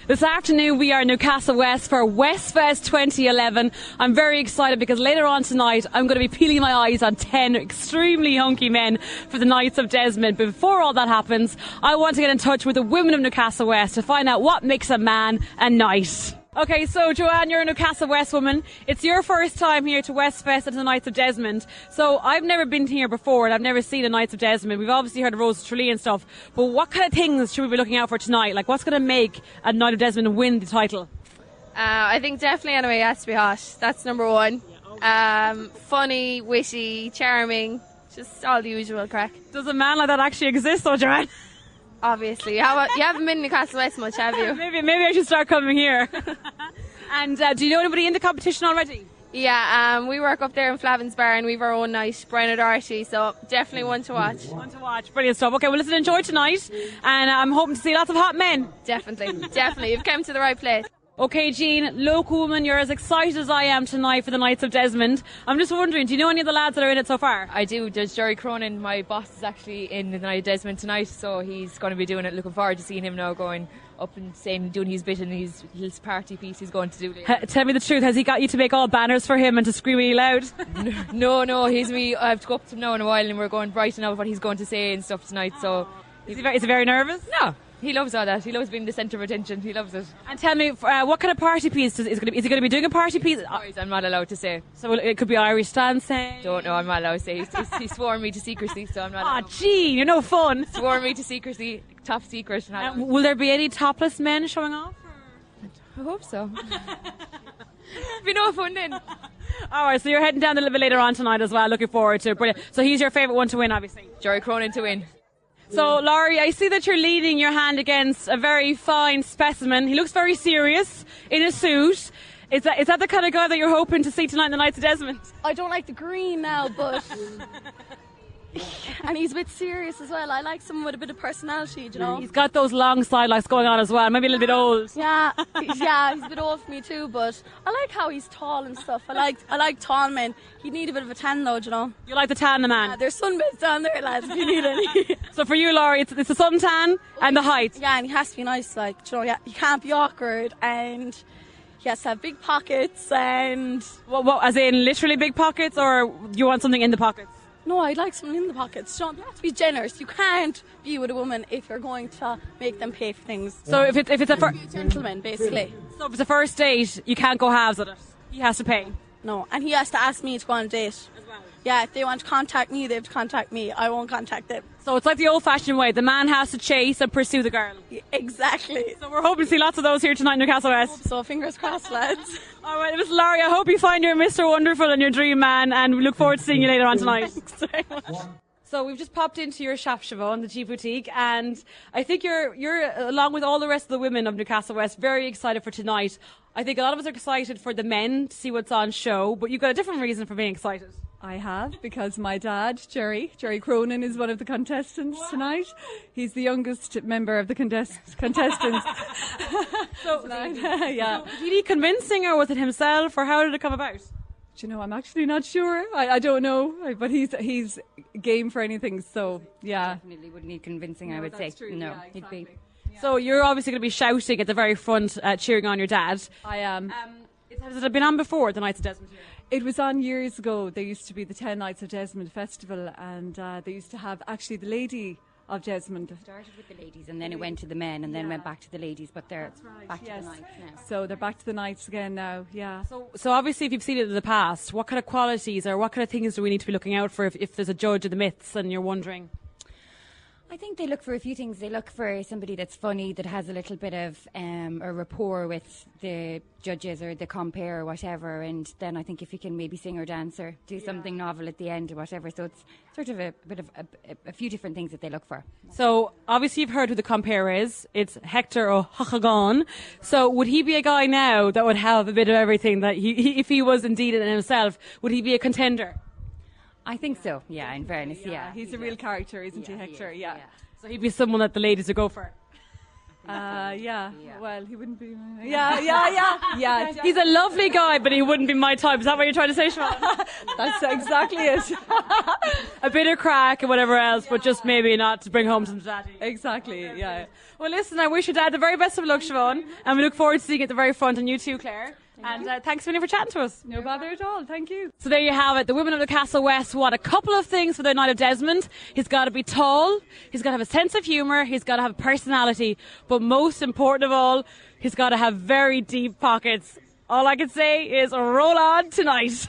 This afternoon we are in Newcastle West for Westfest 2011. I'm very excited because later on tonight I'm going to be peeling my eyes on 10 extremely hunky men for the Knights of Desmond. But before all that happens, I want to get in touch with the women of Newcastle West to find out what makes a man a knight. Okay, so Joanne, you're a Newcastle West woman. It's your first time here to Westfest and to the Knights of Desmond. So I've never been here before and I've never seen the Knights of Desmond. We've obviously heard of Rose Tralee and stuff. But what kind of things should we be looking out for tonight? Like, what's going to make a Knight of Desmond win the title? I think definitely anyway it has to be hot. That's number one. Funny, witty, charming, just all the usual crack. Does a man like that actually exist though, Joanne? Obviously. You haven't been in Newcastle West much, have you? Maybe I should start coming here. And do you know anybody in the competition already? Yeah, we work up there in Flavin's Bar and we've our own night, Brian O'Doherty, so definitely one to watch. One to watch, brilliant stuff. Okay, well listen, enjoy tonight and I'm hoping to see lots of hot men. Definitely, you've come to the right place. Okay, Jean, local woman, you're as excited as I am tonight for the Knights of Desmond. I'm just wondering, do you know any of the lads that are in it so far? I do. There's Jerry Cronin, my boss, is actually in the Knight of Desmond tonight, so he's going to be doing it. Looking forward to seeing him now going up and saying, doing his bit and his party piece he's going to do later. Tell me the truth, has he got you to make all banners for him and to scream really loud? No, I have to go up to him now in a while and we're going writing out what he's going to say and stuff tonight, so... Is he very nervous? No. He loves all that. He loves being the centre of attention. He loves it. And tell me, what kind of party piece is he going to be doing? A party piece? I'm not allowed to say. So it could be Irish dancing? Don't know. I'm not allowed to say. He's sworn me to secrecy, so I'm not allowed. Oh, gee, you're no fun. Sworn me to secrecy, top secret. Will there be any topless men showing off? I hope so. Be no fun then. All right, so you're heading down a little bit later on tonight as well. Looking forward to it. Brilliant. So he's your favourite one to win, obviously. Jerry Cronin to win. So, Laurie, I see that you're leaning your hand against a very fine specimen. He looks very serious in a suit. Is that the kind of guy that you're hoping to see tonight in the Knights of Desmond? I don't like the green now, but... and he's a bit serious as well. I like someone with a bit of personality, you know. He's got those long sidelights going on as well. Maybe a little bit old. Yeah, he's a bit old for me too, but I like how he's tall and stuff. I like tall men. He'd need a bit of a tan though, you know. You like the tan, the man? Yeah, there's sunbeds down there, lads, if you need any. So for you, Laurie, it's the suntan and the height. Yeah, and he has to be nice, like, you know, yeah, he can't be awkward and he has to have big pockets and... What, as in literally big pockets, or you want something in the pockets? No, I'd like something in the pockets. You know, you have to be generous. You can't be with a woman if you're going to make them pay for things. So if it's a be a gentleman, basically. So if it's a first date, you can't go halves with it. He has to pay. No, and he has to ask me to go on a date. As well. Yeah, if they want to contact me, they have to contact me. I won't contact them. So it's like the old-fashioned way. The man has to chase and pursue the girl. Yeah, exactly. So we're hoping to see lots of those here tonight in Newcastle West. So fingers crossed, lads. All right, Miss Laurie, I hope you find your Mr. Wonderful and your dream man, and we look forward to seeing you later on tonight. Thanks very much. So we've just popped into your shop, Siobhan, the G Boutique, and I think you're along with all the rest of the women of Newcastle West, very excited for tonight. I think a lot of us are excited for the men to see what's on show, but you've got a different reason for being excited. I have, because my dad, Jerry Cronin, is one of the contestants tonight. He's the youngest member of the contestants. So, yeah. Did he convincing, or was it himself, or how did it come about? Do you know, I'm actually not sure. I don't know, but he's game for anything, so yeah. Definitely wouldn't need convincing, I would say. True. No, yeah, exactly. he'd be. Yeah. So you're obviously going to be shouting at the very front, cheering on your dad. I am. Has it been on before, the Knights of Desmond? It was on years ago. There used to be the 10 Knights of Desmond Festival, and they used to have actually the Lady of Desmond. It started with the ladies and then it went to the men and then went back to the ladies, but they're back to the Knights now. So they're back to the Knights again now, yeah. So obviously if you've seen it in the past, what kind of qualities or what kind of things do we need to be looking out for if there's a judge of the myths and you're wondering? I think they look for a few things. They look for somebody that's funny, that has a little bit of a rapport with the judges or the compere or whatever. And then I think if you can maybe sing or dance or do something novel at the end or whatever. So it's sort of a bit of a few different things that they look for. So obviously you've heard who the compere is. It's Hector O'Hagan. So would he be a guy now that would have a bit of everything that if he was indeed in himself, would he be a contender? I think so, yeah, in fairness, yeah. He's a real character, isn't he, Hector? Yeah. So he'd be someone that the ladies would go for. Yeah. Well, he wouldn't be. Yeah. He's a lovely guy, but he wouldn't be my type. Is that what you're trying to say, Siobhan? That's exactly it. A bit of crack and whatever else, but just maybe not to bring home some daddy. Exactly. Yeah. Well, listen, I wish your dad the very best of luck, Siobhan, and we look forward to seeing you at the very front, and you too, Claire. And thanks a million for chatting to us. No bother at all. Thank you. So there you have it. The women of the Castle West want a couple of things for their Knight of Desmond. He's got to be tall. He's got to have a sense of humour. He's got to have a personality. But most important of all, he's got to have very deep pockets. All I can say is roll on tonight.